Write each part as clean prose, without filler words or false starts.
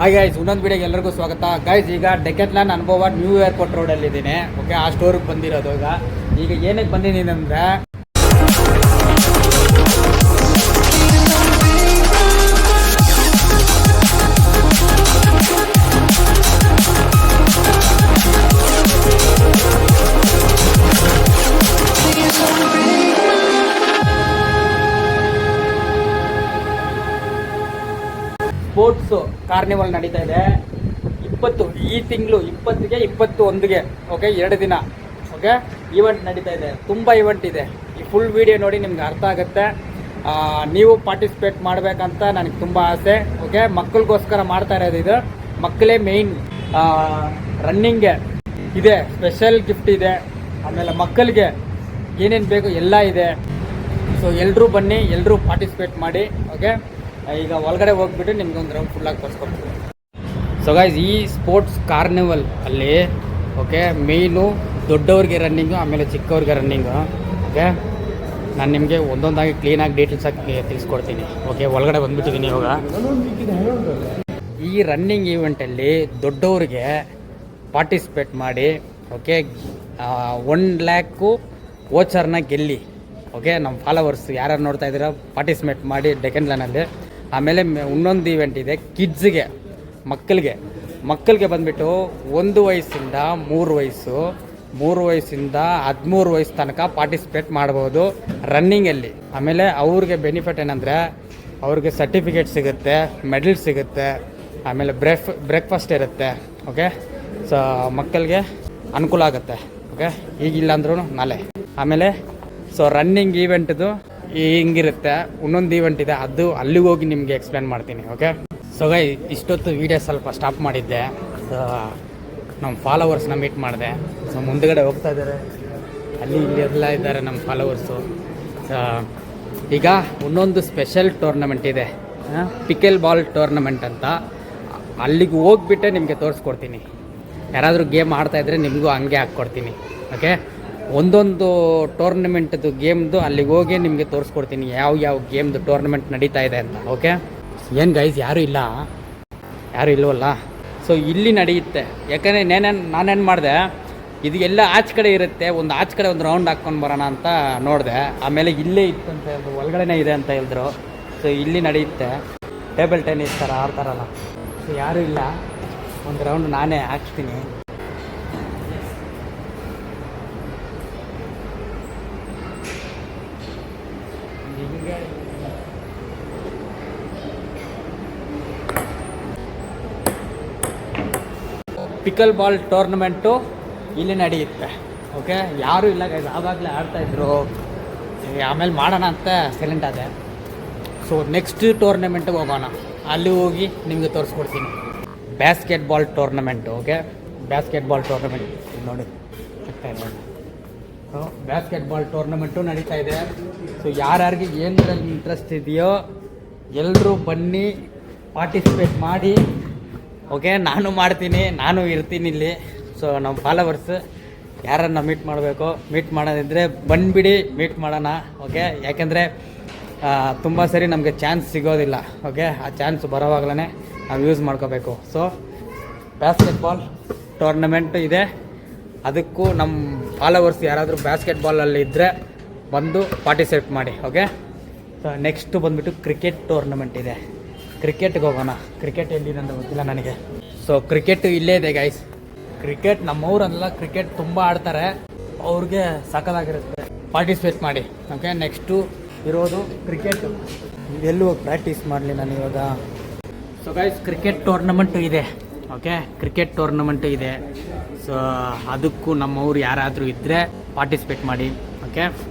ಹಾಗೆ ಗೈಸ್ ಇನ್ನೊಂದು ವಿಡಿಯೋಗೆ ಎಲ್ಲರಿಗೂ ಸ್ವಾಗತ. ಗೈಸ್ ಈಗ ಡೆಕೆತ್ಲಾನ್ ಅನುಭವ ನ್ಯೂ ಏರ್ಪೋರ್ಟ್ ರೋಡಲ್ಲಿ ಇದ್ದೀನಿ. ಓಕೆ, ಆ ಸ್ಟೋರಿಗೆ ಬಂದಿರೋದು. ಈಗ ಏನಕ್ಕೆ ಬಂದಿದ್ದೀನಿ ಅಂದರೆ ಸ್ಪೋರ್ಟ್ಸು ಕಾರ್ನಿವಲ್ ನಡೀತಾ ಇದೆ. ಈ ತಿಂಗಳು 20ಗೆ 21ಗೆ ಓಕೆ, 2 ದಿನ ಓಕೆ ಈವೆಂಟ್ ನಡೀತಾ ಇದೆ. ತುಂಬ ಈವೆಂಟ್ ಇದೆ. ಈ ಫುಲ್ ವಿಡಿಯೋ ನೋಡಿ ನಿಮ್ಗೆ ಅರ್ಥ ಆಗುತ್ತೆ. ನೀವು ಪಾರ್ಟಿಸಿಪೇಟ್ ಮಾಡಬೇಕಂತ ನನಗೆ ತುಂಬ ಆಸೆ. ಓಕೆ, ಮಕ್ಕಳಿಗೋಸ್ಕರ ಮಾಡ್ತಾ ಇರೋದು ಇದು. ಮಕ್ಕಳೇ ಮೇಯ್ನ್. ರನ್ನಿಂಗ್ಗೆ ಇದೆ, ಸ್ಪೆಷಲ್ ಗಿಫ್ಟ್ ಇದೆ. ಆಮೇಲೆ ಮಕ್ಕಳಿಗೆ ಏನೇನು ಬೇಕು ಎಲ್ಲ ಇದೆ. ಸೊ ಎಲ್ಲರೂ ಬನ್ನಿ, ಎಲ್ಲರೂ ಪಾರ್ಟಿಸಿಪೇಟ್ ಮಾಡಿ. ಓಕೆ, ಈಗ ಒಳಗಡೆ ಹೋಗ್ಬಿಟ್ಟು ನಿಮ್ಗೆ ಒಂದು ರೌಂಡ್ ಫುಲ್ಲಾಗಿ ತೋರಿಸ್ಕೊಡ್ತೀವಿ. ಸೊ ಗೈಸ್, ಈ ಸ್ಪೋರ್ಟ್ಸ್ ಕಾರ್ನಿವಲ್ ಅಲ್ಲಿ ಓಕೆ ಮೇಯ್ನು ದೊಡ್ಡವ್ರಿಗೆ ರನ್ನಿಂಗು, ಆಮೇಲೆ ಚಿಕ್ಕವ್ರಿಗೆ ರನ್ನಿಂಗು. ಓಕೆ, ನಾನು ನಿಮಗೆ ಒಂದೊಂದಾಗಿ ಕ್ಲೀನಾಗಿ ಡೀಟೇಲ್ಸಾಗಿ ತಿಳಿಸ್ಕೊಡ್ತೀನಿ. ಓಕೆ, ಒಳಗಡೆ ಬಂದುಬಿಟ್ಟಿದ್ದೀನಿ ಇವಾಗ. ಈ ರನ್ನಿಂಗ್ ಈವೆಂಟಲ್ಲಿ ದೊಡ್ಡವ್ರಿಗೆ ಪಾರ್ಟಿಸಿಪೇಟ್ ಮಾಡಿ ಓಕೆ 1 ಲ್ಯಾಕು ವೋಚರ್ನ ಗೆಲ್ಲಿ. ಓಕೆ, ನಮ್ಮ ಫಾಲೋವರ್ಸ್ ಯಾರು ನೋಡ್ತಾ ಇದ್ದೀರಾ ಪಾರ್ಟಿಸಿಪೇಟ್ ಮಾಡಿ ಡೆಕೆತ್ಲಾನಲ್ಲಿ. ಆಮೇಲೆ ಇನ್ನೊಂದು ಈವೆಂಟ್ ಇದೆ ಕಿಡ್ಸ್ಗೆ, ಮಕ್ಕಳಿಗೆ ಬಂದುಬಿಟ್ಟು 1 ವಯಸ್ಸಿಂದ 3 ವಯಸ್ಸು, 3 ವಯಸ್ಸಿಂದ 13 ವಯಸ್ಸು ತನಕ ಪಾರ್ಟಿಸಿಪೇಟ್ ಮಾಡ್ಬೋದು ರನ್ನಿಂಗಲ್ಲಿ. ಆಮೇಲೆ ಅವ್ರಿಗೆ ಬೆನಿಫಿಟ್ ಏನಂದರೆ ಅವ್ರಿಗೆ ಸರ್ಟಿಫಿಕೇಟ್ ಸಿಗುತ್ತೆ, ಮೆಡಲ್ ಸಿಗುತ್ತೆ, ಆಮೇಲೆ ಬ್ರೇಕ್ಫಾಸ್ಟ್ ಇರುತ್ತೆ. ಓಕೆ, ಸೊ ಮಕ್ಕಳಿಗೆ ಅನುಕೂಲ ಆಗುತ್ತೆ. ಓಕೆ, ಈಗಿಲ್ಲ ಅಂದ್ರೂ ನಾಳೆ. ಆಮೇಲೆ ಸೊ ರನ್ನಿಂಗ್ ಈವೆಂಟ್ದು ಹಿಂಗಿರುತ್ತೆ. ಇನ್ನೊಂದು ಈವೆಂಟ್ ಇದೆ, ಅದು ಅಲ್ಲಿಗೆ ಹೋಗಿ ನಿಮಗೆ ಎಕ್ಸ್ಪ್ಲೇನ್ ಮಾಡ್ತೀನಿ. ಓಕೆ, ಸೊ ಗೈ ಇಷ್ಟೊತ್ತು ವೀಡಿಯೋ ಸ್ವಲ್ಪ ಸ್ಟಾಪ್ ಮಾಡಿದ್ದೆ. ಸೊ ನಮ್ಮ ಫಾಲೋವರ್ಸ್ನ ಮೀಟ್ ಮಾಡಿದೆ. ಸೊ ಮುಂದುಗಡೆ ಹೋಗ್ತಾ ಇದ್ದಾರೆ, ಅಲ್ಲಿ ಇಲ್ಲಿ ಎಲ್ಲ ಇದ್ದಾರೆ ನಮ್ಮ ಫಾಲೋವರ್ಸು. ಈಗ ಇನ್ನೊಂದು ಸ್ಪೆಷಲ್ ಟೂರ್ನಮೆಂಟ್ ಇದೆ, ಪಿಕೆಲ್ ಬಾಲ್ ಟೂರ್ನಮೆಂಟ್ ಅಂತ. ಅಲ್ಲಿಗೆ ಹೋಗ್ಬಿಟ್ಟೆ ನಿಮಗೆ ತೋರಿಸ್ಕೊಡ್ತೀನಿ. ಯಾರಾದರೂ ಗೇಮ್ ಆಡ್ತಾಯಿದ್ರೆ ನಿಮಗೂ ಹಂಗೆ ಹಾಕ್ಕೊಡ್ತೀನಿ. ಓಕೆ, ಒಂದೊಂದು ಟೂರ್ನಮೆಂಟ್ದು ಗೇಮ್ದು ಅಲ್ಲಿಗೆ ಹೋಗಿ ನಿಮಗೆ ತೋರಿಸ್ಕೊಡ್ತೀನಿ ಯಾವ ಗೇಮ್ದು ಟೂರ್ನಮೆಂಟ್ ನಡೀತಾ ಇದೆ ಅಂತ. ಓಕೆ, ಏನು ಗೈಸ್ ಯಾರೂ ಇಲ್ವಲ್ಲ. ಸೊ ಇಲ್ಲಿ ನಡೆಯುತ್ತೆ. ಯಾಕಂದರೆ ನಾನೇನು ಮಾಡಿದೆ, ಇದು ಎಲ್ಲ ಆಚೆ ಕಡೆ ಇರುತ್ತೆ, ಆಚೆ ಕಡೆ ಒಂದು ರೌಂಡ್ ಹಾಕ್ಕೊಂಡು ಬರೋಣ ಅಂತ ನೋಡಿದೆ. ಆಮೇಲೆ ಇಲ್ಲೇ ಇತ್ತು ಅಂತ ಹೇಳಿದ್ರು, ಒಳಗಡೆನೇ ಇದೆ ಅಂತ ಹೇಳಿದ್ರು. ಸೊ ಇಲ್ಲಿ ನಡೆಯುತ್ತೆ, ಟೇಬಲ್ ಟೆನ್ನಿಸ್ ಥರ ಆಡ್ತಾರಲ್ಲ. ಸೊ ಯಾರೂ ಇಲ್ಲ, ಒಂದು ರೌಂಡ್ ನಾನೇ ಹಾಕ್ತೀನಿ. ಪಿಕಲ್ ಬಾಲ್ ಟೂರ್ನಮೆಂಟು ಇಲ್ಲಿ ನಡೆಯುತ್ತೆ. ಓಕೆ, ಯಾರೂ ಇಲ್ಲ ಗೈಸ್, ಆವಾಗಲೇ ಆಡ್ತಾಯಿದ್ರು. ಆಮೇಲೆ ಮಾಡೋಣ ಅಂತ ಸೈಲೆಂಟ್ ಆದೆ. ಸೊ ನೆಕ್ಸ್ಟ್ ಟೂರ್ನಮೆಂಟಿಗೆ ಹೋಗೋಣ, ಅಲ್ಲಿ ಹೋಗಿ ನಿಮಗೆ ತೋರಿಸ್ಕೊಡ್ತೀನಿ. Basketball tournament. Okay, basketball tournament ನೋಡಿ ಆಗ್ತಾ ಇದೆ. ಸೊ ಬ್ಯಾಸ್ಕೆಟ್ಬಾಲ್ ಟೂರ್ನಮೆಂಟು ನಡೀತಾ ಇದೆ. ಸೊ ಯಾರ್ಯಾರಿಗೆ ಏನರಲ್ಲಿ ಇಂಟ್ರೆಸ್ಟ್ ಇದೆಯೋ ಎಲ್ಲರೂ ಬನ್ನಿ, ಪಾರ್ಟಿಸಿಪೇಟ್ ಮಾಡಿ. ಓಕೆ, ನಾನು ಮಾಡ್ತೀನಿ, ನಾನು ಇರ್ತೀನಿ ಇಲ್ಲಿ. ಸೊ ನಮ್ಮ ಫಾಲೋವರ್ಸ್ ಯಾರನ್ನ ಮೀಟ್ ಮಾಡೋದಿದ್ದರೆ ಬಂದುಬಿಡಿ, ಮೀಟ್ ಮಾಡೋಣ. ಓಕೆ, ಯಾಕೆಂದರೆ ತುಂಬ ಸರಿ ನಮಗೆ ಚಾನ್ಸ್ ಸಿಗೋದಿಲ್ಲ. ಓಕೆ, ಆ ಚಾನ್ಸ್ ಬರೋವಾಗಲೇ ನಾವು ಯೂಸ್ ಮಾಡ್ಕೋಬೇಕು. ಸೊ ಬ್ಯಾಸ್ಕೆಟ್ಬಾಲ್ ಟೂರ್ನಮೆಂಟ್ ಇದೆ, ಅದಕ್ಕೂ ನಮ್ಮ ಫಾಲೋವರ್ಸ್ ಯಾರಾದರೂ ಬ್ಯಾಸ್ಕೆಟ್ಬಾಲಲ್ಲಿ ಇದ್ದರೆ ಬಂದು ಪಾರ್ಟಿಸಿಪೇಟ್ ಮಾಡಿ. ಓಕೆ, ಸೊ ನೆಕ್ಸ್ಟು ಬಂದುಬಿಟ್ಟು ಕ್ರಿಕೆಟ್ ಟೂರ್ನಮೆಂಟ್ ಇದೆ. ಕ್ರಿಕೆಟ್ಗೆ ಹೋಗೋಣ. ಕ್ರಿಕೆಟ್ ಎಲ್ಲಿದೆ ಅಂತ ಗೊತ್ತಿಲ್ಲ ನನಗೆ. ಸೊ ಕ್ರಿಕೆಟ್ ಇಲ್ಲೇ ಇದೆ ಗೈಸ್. ಕ್ರಿಕೆಟ್ ನಮ್ಮೂರಲ್ಲ, ಕ್ರಿಕೆಟ್ ತುಂಬ ಆಡ್ತಾರೆ, ಅವ್ರಿಗೆ ಸಕ್ಕತ್ತಾಗಿರುತ್ತೆ. ಪಾರ್ಟಿಸಿಪೇಟ್ ಮಾಡಿ. ಓಕೆ, ನೆಕ್ಸ್ಟು ಇರೋದು ಕ್ರಿಕೆಟು. ಎಲ್ಲೂ ಪ್ರಾಕ್ಟೀಸ್ ಮಾಡಲಿ ನಾನು ಇವಾಗ. ಸೊ ಗೈಸ್, ಕ್ರಿಕೆಟ್ ಟೂರ್ನಮೆಂಟು ಇದೆ. ಓಕೆ, ಕ್ರಿಕೆಟ್ ಟೂರ್ನಮೆಂಟು ಇದೆ. ಸೊ ಅದಕ್ಕೂ ನಮ್ಮವ್ರು ಯಾರಾದರೂ ಇದ್ದರೆ ಪಾರ್ಟಿಸಿಪೇಟ್ ಮಾಡಿ. ಓಕೆ,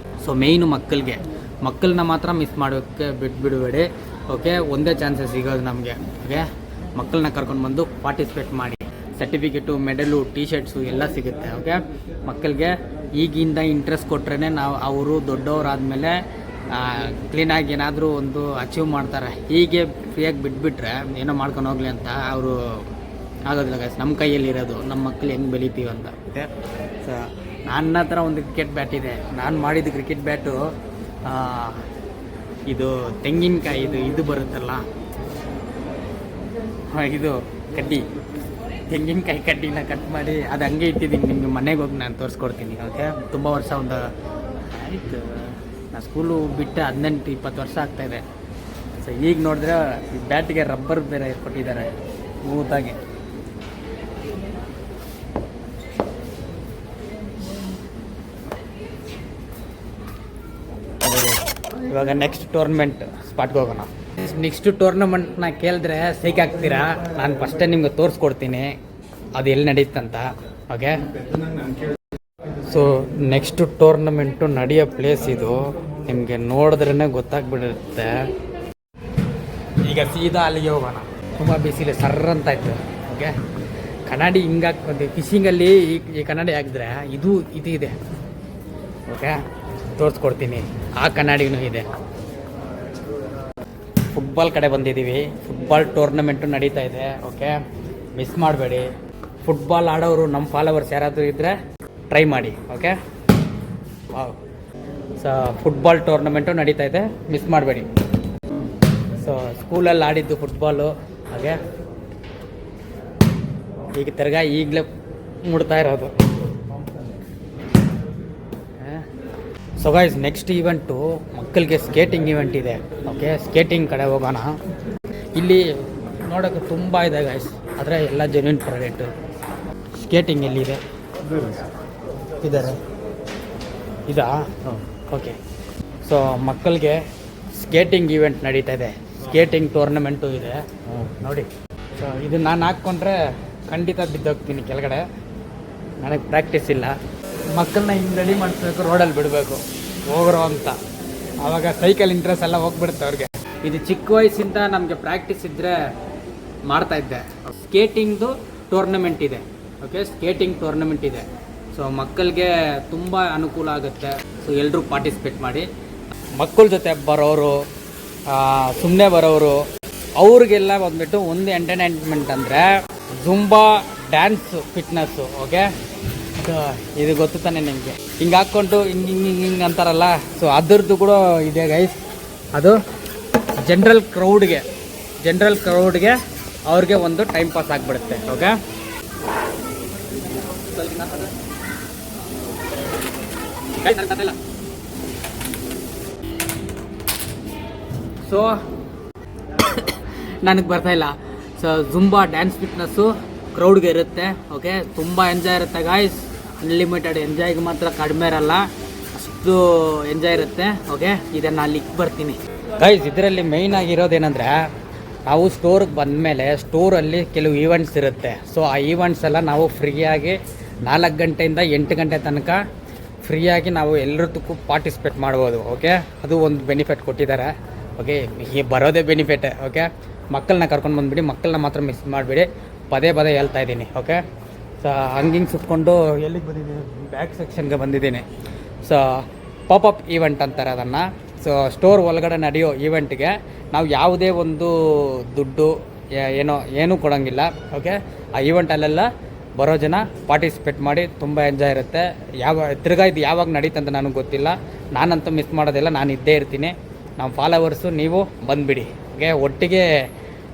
ಸೊ ಮೇಯ್ನು ಮಕ್ಕಳನ್ನ ಮಾತ್ರ ಮಿಸ್ ಮಾಡೋಕ್ಕೆ ಬಿಟ್ಬಿಡಬೇಡಿ. ಓಕೆ, ಒಂದೇ ಚಾನ್ಸಸ್ ಸಿಗೋದು ನಮಗೆ. ಓಕೆ, ಮಕ್ಕಳನ್ನ ಕರ್ಕೊಂಡು ಬಂದು ಪಾರ್ಟಿಸಿಪೇಟ್ ಮಾಡಿ. ಸರ್ಟಿಫಿಕೇಟು, ಮೆಡಲು, ಟಿ ಶರ್ಟ್ಸು ಎಲ್ಲ ಸಿಗುತ್ತೆ. ಓಕೆ, ಮಕ್ಕಳಿಗೆ ಈಗಿಂದ ಇಂಟ್ರೆಸ್ಟ್ ಕೊಟ್ರೇ ಅವರು ದೊಡ್ಡವರಾದಮೇಲೆ ಕ್ಲೀನಾಗಿ ಏನಾದರೂ ಒಂದು ಅಚೀವ್ ಮಾಡ್ತಾರೆ. ಹೀಗೆ ಫ್ರೀಯಾಗಿ ಬಿಟ್ಬಿಟ್ರೆ ಏನೋ ಮಾಡ್ಕೊಂಡು ಹೋಗಲಿ ಅಂತ ಅವರು ಆಗೋದಿಲ್ಲ ಗೈಸ್. ನಮ್ಮ ಕೈಯಲ್ಲಿರೋದು ನಮ್ಮ ಮಕ್ಕಳು ಹೆಂಗೆ ಬೆಳಿತೀವಿ ಅಂತ. ಓಕೆ, ಸೊ ನನ್ನ ಹತ್ರ ಒಂದು ಕ್ರಿಕೆಟ್ ಬ್ಯಾಟ್ ಇದೆ. ನಾನು ಮಾಡಿದ್ದು ಕ್ರಿಕೆಟ್ ಬ್ಯಾಟು ಇದು ತೆಂಗಿನಕಾಯಿ ಇದು ಬರುತ್ತಲ್ಲ, ಇದು ಕಡ್ಡಿ, ತೆಂಗಿನಕಾಯಿ ಕಡ್ಡಿನ ಕಟ್ ಮಾಡಿ ಅದು ಹಂಗೆ ಇಟ್ಟಿದ್ದೀನಿ. ನಿಮಗೆ ಮನೆಗೆ ಹೋಗಿ ನಾನು ತೋರಿಸ್ಕೊಡ್ತೀನಿ. ಓಕೆ, ತುಂಬ ವರ್ಷ ಒಂದು ಆಯಿತು, ನಾನು ಸ್ಕೂಲು ಬಿಟ್ಟು 18-20 ವರ್ಷ ಆಗ್ತಾಯಿದೆ. ಸೊ ಈಗ ನೋಡಿದ್ರೆ ಈ ಬ್ಯಾಟಿಗೆ ರಬ್ಬರ್ ಬೇರೆ ಕೊಟ್ಟಿದ್ದಾರೆ ಸ್ಮೂತಾಗಿ. ಇವಾಗ ನೆಕ್ಸ್ಟ್ ಟೂರ್ನಮೆಂಟ್ ಸ್ಪಾಟ್ಗೆ ಹೋಗೋಣ. ನೆಕ್ಸ್ಟ್ ಟೂರ್ನಮೆಂಟ್ನ ಕೇಳಿದ್ರೆ ಸೈಕ್ ಆಗ್ತೀರಾ. ನಾನು ಫಸ್ಟೇ ನಿಮ್ಗೆ ತೋರಿಸ್ಕೊಡ್ತೀನಿ ಅದು ಎಲ್ಲಿ ನಡೀತಂತ. ಓಕೆ, ಸೊ ನೆಕ್ಸ್ಟ್ ಟೂರ್ನಮೆಂಟು ನಡೆಯೋ ಪ್ಲೇಸ್ ಇದು. ನಿಮಗೆ ನೋಡಿದ್ರೇ ಗೊತ್ತಾಗ್ಬಿಡುತ್ತೆ. ಈಗ ಸೀದಾ ಅಲ್ಲಿಗೆ ಹೋಗೋಣ. ತುಂಬ ಬಿಸಿಲು ಸರ್ರಂತ ಇತ್ತು. ಓಕೆ, ಕನ್ನಡಿ ಹಿಂಗೆ ಹಾಕ್ಕೊಂತೀವಿ ಫಿಶಿಂಗಲ್ಲಿ. ಈ ಕನ್ನಡಿ ಹಾಕಿದ್ರೆ ಇದು ಇದೆ. ಓಕೆ, ತೋರಿಸ್ಕೊಡ್ತೀನಿ. ಆ ಕನ್ನಡಿನೂ ಇದೆ. ಫುಟ್ಬಾಲ್ ಕಡೆ ಬಂದಿದ್ದೀವಿ. ಫುಟ್ಬಾಲ್ ಟೂರ್ನಮೆಂಟು ನಡೀತಾ ಇದೆ. ಓಕೆ, ಮಿಸ್ ಮಾಡಬೇಡಿ. ಫುಟ್ಬಾಲ್ ಆಡೋರು ನಮ್ಮ ಫಾಲೋವರ್ಸ್ ಯಾರಾದರೂ ಇದ್ದರೆ ಟ್ರೈ ಮಾಡಿ. Okay, wow. So football tournament ನಡೀತಾ ಇದೆ, ಮಿಸ್ ಮಾಡಬೇಡಿ. ಸೊ ಸ್ಕೂಲಲ್ಲಿ ಆಡಿದ್ದು ಫುಟ್ಬಾಲು. ಹಾಗೆ ಈಗ ತಿರ್ಗಾ ಈಗಲೇ ಮುಡ್ತಾ ಇರೋದು. ಸೊ ಗೈಸ್, ನೆಕ್ಸ್ಟ್ ಈವೆಂಟು ಮಕ್ಕಳಿಗೆ ಸ್ಕೇಟಿಂಗ್ ಈವೆಂಟ್ ಇದೆ. ಓಕೆ, ಸ್ಕೇಟಿಂಗ್ ಕಡೆ ಹೋಗೋಣ. ಇಲ್ಲಿ ನೋಡೋಕ್ಕೆ ತುಂಬ ಇದೆ ಗೈಸ್, ಆದರೆ ಎಲ್ಲ ಜೆನ್ಯೂನ್ ಪ್ರಾಡಕ್ಟು. ಸ್ಕೇಟಿಂಗ್ ಎಲ್ಲಿದೆ? ಇದ್ದಾರೆ, ಇದಾ? ಓಕೆ, ಸೊ ಮಕ್ಕಳಿಗೆ ಸ್ಕೇಟಿಂಗ್ ಈವೆಂಟ್ ನಡೀತಾ ಇದೆ. ಸ್ಕೇಟಿಂಗ್ ಟೂರ್ನಮೆಂಟು ಇದೆ ನೋಡಿ. ಸೊ ಇದು ನಾನು ಹಾಕ್ಕೊಂಡ್ರೆ ಖಂಡಿತ ಬಿದ್ದೋಗ್ತೀನಿ ಕೆಳಗಡೆ. ನನಗೆ ಪ್ರಾಕ್ಟೀಸ್ ಇಲ್ಲ. ಮಕ್ಕಳನ್ನ ಹಿಂಗೆ ರೆಡಿ ಮಾಡಿಸ್ಬೇಕು, ರೋಡಲ್ಲಿ ಬಿಡಬೇಕು ಹೋಗ್ರೋ ಅಂತ. ಆವಾಗ ಸೈಕಲ್ ಇಂಟ್ರೆಸ್ಟ್ ಎಲ್ಲ ಹೋಗ್ಬಿಡುತ್ತೆ ಅವ್ರಿಗೆ. ಇದು ಚಿಕ್ಕ ವಯಸ್ಸಿಂದ ನಮಗೆ ಪ್ರಾಕ್ಟೀಸ್ ಇದ್ದರೆ ಮಾಡ್ತಾಯಿದ್ದೆ. ಸ್ಕೇಟಿಂಗ್ದು ಟೂರ್ನಮೆಂಟ್ ಇದೆ. ಓಕೆ, ಸ್ಕೇಟಿಂಗ್ ಟೂರ್ನಮೆಂಟ್ ಇದೆ. ಸೊ ಮಕ್ಕಳಿಗೆ ತುಂಬ ಅನುಕೂಲ ಆಗುತ್ತೆ. ಸೊ ಎಲ್ಲರೂ ಪಾರ್ಟಿಸಿಪೇಟ್ ಮಾಡಿ. ಮಕ್ಕಳ ಜೊತೆ ಬರೋರು, ಸುಮ್ಮನೆ ಬರೋರು, ಅವ್ರಿಗೆಲ್ಲ ಬಂದ್ಬಿಟ್ಟು ಒಂದು ಎಂಟರ್ಟೈನ್ಮೆಂಟ್ ಅಂದರೆ ಜುಂಬಾ ಡ್ಯಾನ್ಸ್ ಫಿಟ್ನೆಸ್ಸು. ಓಕೆ, ಇದು ಗೊತ್ತು ತಾನೆ ನಿಮಗೆ. ಹಿಂಗೆ ಹಾಕ್ಕೊಂಡು ಹಿಂಗೆ ಅಂತಾರಲ್ಲ, ಸೊ ಅದರದ್ದು ಕೂಡ ಇದೆ ಗೈಸ್. ಅದು ಜನರಲ್ ಕ್ರೌಡ್ಗೆ ಅವ್ರಿಗೆ ಒಂದು ಟೈಮ್ ಪಾಸ್ ಆಗಿಬಿಡುತ್ತೆ. ಓಕೆ, ಸೊ ನನಗೆ ಬರ್ತಾಯಿಲ್ಲ. ಸೊ ಜುಂಬಾ ಡ್ಯಾನ್ಸ್ ಫಿಟ್ನೆಸ್ಸು ಕ್ರೌಡ್ಗೆ ಇರುತ್ತೆ. ಓಕೆ, ತುಂಬ ಎಂಜಾಯ್ ಇರುತ್ತೆ ಗಾಯ್ಸ್. ಅನ್ಲಿಮಿಟೆಡ್ ಎಂಜಾಯ್ಗೆ ಮಾತ್ರ ಕಡಿಮೆ ಇರಲ್ಲ, ಅಷ್ಟು ಎಂಜಾಯ್ ಇರುತ್ತೆ. ಓಕೆ, ಇದನ್ನು ಅಲ್ಲಿಗೆ ಬರ್ತೀನಿ ಗೈಸ್. ಇದರಲ್ಲಿ ಮೇಯ್ನ್ ಆಗಿರೋದೇನೆಂದರೆ, ನಾವು ಸ್ಟೋರಿಗೆ ಬಂದಮೇಲೆ ಸ್ಟೋರಲ್ಲಿ ಕೆಲವು ಈವೆಂಟ್ಸ್ ಇರುತ್ತೆ. ಸೊ ಆ ಈವೆಂಟ್ಸ್ ಎಲ್ಲ ನಾವು ಫ್ರೀಯಾಗಿ 4 ಗಂಟೆಯಿಂದ 8 ಗಂಟೆ ತನಕ ಫ್ರೀಯಾಗಿ ನಾವು ಎಲ್ಲರದಕ್ಕೂ ಪಾರ್ಟಿಸಿಪೇಟ್ ಮಾಡ್ಬೋದು. ಓಕೆ, ಅದು ಒಂದು ಬೆನಿಫಿಟ್ ಕೊಟ್ಟಿದ್ದಾರೆ. ಓಕೆ, ಈ ಬರೋದೇ ಬೆನಿಫಿಟ್. ಓಕೆ, ಮಕ್ಕಳನ್ನ ಕರ್ಕೊಂಡು ಬಂದುಬಿಡಿ, ಮಕ್ಕಳನ್ನ ಮಾತ್ರ ಮಿಸ್ ಮಾಡಿಬಿಡಿ. ಪದೇ ಹೇಳ್ತಾ ಇದ್ದೀನಿ. ಓಕೆ, ಸೊ ಹಂಗಿಂಗೆ ಸುತ್ಕೊಂಡು ಎಲ್ಲಿಗೆ ಬಂದಿದ್ದೀನಿ? ಬ್ಯಾಕ್ ಸೆಕ್ಷನ್ಗೆ ಬಂದಿದ್ದೀನಿ. ಸೊ ಪಾಪಪ್ ಈವೆಂಟ್ ಅಂತಾರೆ ಅದನ್ನು. ಸೊ ಸ್ಟೋರ್ ಒಳಗಡೆ ನಡೆಯೋ ಈವೆಂಟ್ಗೆ ನಾವು ಯಾವುದೇ ಒಂದು ದುಡ್ಡು ಏನೂ ಕೊಡೋಂಗಿಲ್ಲ. ಓಕೆ, ಆ ಈವೆಂಟಲ್ಲೆಲ್ಲ ಬರೋ ಜನ ಪಾರ್ಟಿಸಿಪೇಟ್ ಮಾಡಿ, ತುಂಬ ಎಂಜಾಯ್ ಇರುತ್ತೆ. ತಿರ್ಗಾ ಇದು ಯಾವಾಗ ನಡೀತಂತ ನನಗೆ ಗೊತ್ತಿಲ್ಲ. ನಾನಂತೂ ಮಿಸ್ ಮಾಡೋದಿಲ್ಲ, ನಾನು ಇದ್ದೇ ಇರ್ತೀನಿ. ನಮ್ಮ ಫಾಲೋವರ್ಸು ನೀವು ಬಂದುಬಿಡಿ. ಓಕೆ, ಒಟ್ಟಿಗೆ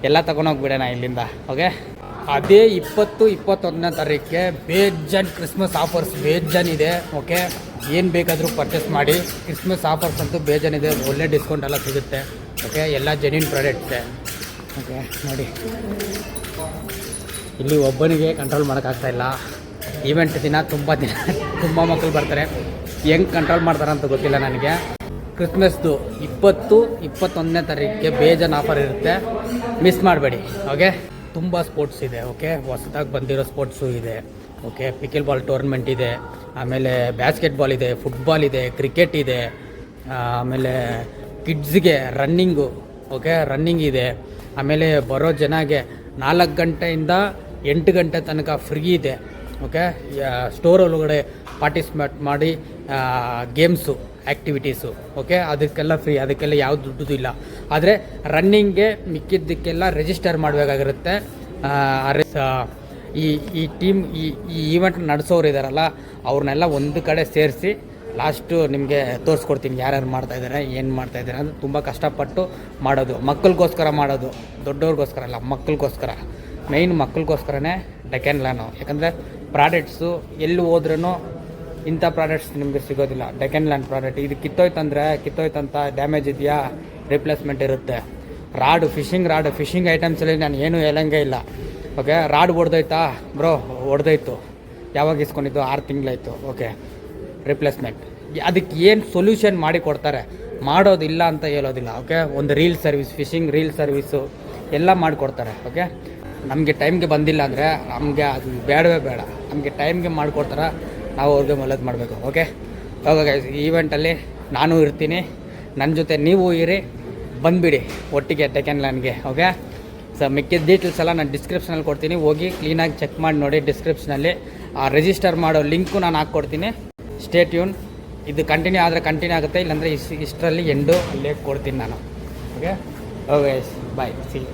ಎಲ್ಲ ತೊಗೊಂಡೋಗ್ಬಿಡೋಣ ಇಲ್ಲಿಂದ. ಓಕೆ, ಅದೇ 20-21ನೇ ತಾರೀಕಿಗೆ ಬೇಜಾನ್ ಕ್ರಿಸ್ಮಸ್ ಆಫರ್ಸ್ ಬೇಜಾನಿದೆ. ಓಕೆ, ಏನು ಬೇಕಾದರೂ ಪರ್ಚೇಸ್ ಮಾಡಿ. ಕ್ರಿಸ್ಮಸ್ ಆಫರ್ಸ್ ಅಂತೂ ಬೇಜಾನಿದೆ, ಒಳ್ಳೆ ಡಿಸ್ಕೌಂಟ್ ಎಲ್ಲ ಸಿಗುತ್ತೆ. ಓಕೆ, ಎಲ್ಲ ಜೆನ್ಯೂನ್ ಪ್ರಾಡಕ್ಟ್ಸೆ. ಓಕೆ ನೋಡಿ, ಇಲ್ಲಿ ಒಬ್ಬನಿಗೆ ಕಂಟ್ರೋಲ್ ಮಾಡೋಕ್ಕಾಗ್ತಾಯಿಲ್ಲ. ಈವೆಂಟ್ ದಿನ ತುಂಬ ಮಕ್ಕಳು ಬರ್ತಾರೆ. ಹೆಂಗೆ ಕಂಟ್ರೋಲ್ ಮಾಡ್ತಾರೆ ಅಂತ ಗೊತ್ತಿಲ್ಲ ನನಗೆ. ಕ್ರಿಸ್ಮಸ್ದು 20-21ನೇ ತಾರೀಕಿಗೆ ಬೇಜಾನ್ ಆಫರ್ ಇರುತ್ತೆ, ಮಿಸ್ ಮಾಡಬೇಡಿ. ಓಕೆ, ತುಂಬ ಸ್ಪೋರ್ಟ್ಸ್ ಇದೆ. ಓಕೆ, ಹೊಸದಾಗಿ ಬಂದಿರೋ ಸ್ಪೋರ್ಟ್ಸು ಇದೆ. ಓಕೆ, ಪಿಕಲ್ ಬಾಲ್ ಟೂರ್ನಮೆಂಟ್ ಇದೆ, ಆಮೇಲೆ ಬ್ಯಾಸ್ಕೆಟ್ಬಾಲ್ ಇದೆ, ಫುಟ್ಬಾಲ್ ಇದೆ, ಕ್ರಿಕೆಟ್ ಇದೆ, ಆಮೇಲೆ ಕಿಡ್ಸ್ಗೆ ರನ್ನಿಂಗು. ಓಕೆ, ರನ್ನಿಂಗ್ ಇದೆ. ಆಮೇಲೆ ಬರೋ ಜನಗೆ 4 ಗಂಟೆಯಿಂದ 8 ಗಂಟೆ ತನಕ ಫ್ರೀ ಇದೆ. ಓಕೆ, ಸ್ಟೋರ್ ಒಳಗಡೆ ಪಾರ್ಟಿಸಿಪೇಟ್ ಮಾಡಿ ಗೇಮ್ಸು, ಆ್ಯಕ್ಟಿವಿಟೀಸು. ಓಕೆ, ಅದಕ್ಕೆಲ್ಲ ಫ್ರೀ, ಅದಕ್ಕೆಲ್ಲ ಯಾವ ದುಡ್ಡು ಇಲ್ಲ. ಆದರೆ ರನ್ನಿಂಗ್ಗೆ ಮಿಕ್ಕಿದ್ದಕ್ಕೆಲ್ಲ ರಿಜಿಸ್ಟರ್ ಮಾಡಬೇಕಾಗಿರುತ್ತೆ. ಈ ಟೀಮ್ ಈ ಈವೆಂಟ್ ನಡೆಸೋರು ಇದ್ದಾರಲ್ಲ, ಅವ್ರನ್ನೆಲ್ಲ ಒಂದು ಕಡೆ ಸೇರಿಸಿ ಲಾಸ್ಟು ನಿಮಗೆ ತೋರಿಸ್ಕೊಡ್ತೀನಿ ಯಾರ್ಯಾರು ಮಾಡ್ತಾಯಿದ್ದಾರೆ, ಏನು ಮಾಡ್ತಾಯಿದ್ದಾರೆ ಅಂತ. ತುಂಬ ಕಷ್ಟಪಟ್ಟು ಮಾಡೋದು, ಮಕ್ಕಳಿಗೋಸ್ಕರ ಮಾಡೋದು, ದೊಡ್ಡವ್ರಿಗೋಸ್ಕರ ಅಲ್ಲ, ಮಕ್ಕಳಿಗೋಸ್ಕರ. ಮೈನ್ ಮಕ್ಕಳಿಗೋಸ್ಕರನೇ ಡೆಕೆನ್ ಲ್ಯಾನು. ಯಾಕಂದರೆ ಪ್ರಾಡಕ್ಟ್ಸು ಎಲ್ಲಿ ಹೋದ್ರೂ ಇಂಥ ಪ್ರಾಡಕ್ಟ್ಸ್ ನಿಮಗೆ ಸಿಗೋದಿಲ್ಲ. ಡೆಕೆನ್ ಲ್ಯಾನ್ ಪ್ರಾಡಕ್ಟ್ ಇದು ಕಿತ್ತೋಯ್ತಂತ ಡ್ಯಾಮೇಜ್ ಇದೆಯಾ, ರಿಪ್ಲೇಸ್ಮೆಂಟ್ ಇರುತ್ತೆ. ರಾಡು ಫಿಶಿಂಗ್ ಐಟಮ್ಸಲ್ಲಿ ನಾನು ಏನೂ ಹೇಳಂಗೆ ಇಲ್ಲ. ಓಕೆ, ರಾಡ್ ಹೊಡೆದೋಯ್ತಾ ಬ್ರೋ? ಹೊಡೆದೋಯ್ತು. ಯಾವಾಗ ಇಸ್ಕೊಂಡಿದ್ದು? 6 ತಿಂಗಳಾಯಿತು. Okay, replacement. ಅದಕ್ಕೆ ಏನು ಸೊಲ್ಯೂಷನ್ ಮಾಡಿ ಕೊಡ್ತಾರೆ, ಮಾಡೋದಿಲ್ಲ ಅಂತ ಹೇಳೋದಿಲ್ಲ. ಓಕೆ, ಒಂದು reel service, fishing reel service ಎಲ್ಲ ಮಾಡಿಕೊಡ್ತಾರೆ. ಓಕೆ, ನಮಗೆ ಟೈಮ್ಗೆ ಬಂದಿಲ್ಲ ಅಂದರೆ ನಮಗೆ ಅದು ಬೇಡವೇ ಬೇಡ. ನಮಗೆ ಟೈಮ್ಗೆ ಮಾಡಿಕೊಡ್ತಾರೆ, ನಾವು ಅವ್ರಿಗೆ ಒಳ್ಳೇದು ಮಾಡಬೇಕು. ಓಕೆ, ಇವಾಗ ಈವೆಂಟಲ್ಲಿ ನಾನು ಇರ್ತೀನಿ, ನನ್ನ ಜೊತೆ ನೀವು ಇರಿ, ಬಂದುಬಿಡಿ ಒಟ್ಟಿಗೆ ಡೆಕೆನ್ ಲ್ಯಾನ್ಗೆ. ಓಕೆ, ಸೊ ಮಿಕ್ಕಿದ ಡೀಟೇಲ್ಸ್ ಎಲ್ಲ ನಾನು ಡಿಸ್ಕ್ರಿಪ್ಷನಲ್ಲಿ ಕೊಡ್ತೀನಿ, ಹೋಗಿ ಕ್ಲೀನಾಗಿ ಚೆಕ್ ಮಾಡಿ ನೋಡಿ. ಡಿಸ್ಕ್ರಿಪ್ಷನಲ್ಲಿ ರಿಜಿಸ್ಟರ್ ಮಾಡೋ ಲಿಂಕು ನಾನು ಹಾಕ್ಕೊಡ್ತೀನಿ. Stay tune. ಇದು ಕಂಟಿನ್ಯೂ ಆದರೆ ಕಂಟಿನ್ಯೂ ಆಗುತ್ತೆ, ಇಲ್ಲಾಂದರೆ ಇಷ್ಟರಲ್ಲಿ ಎಂಡು ಅಲ್ಲೇ ಕೊಡ್ತೀನಿ ನಾನು. Okay, bye, see you.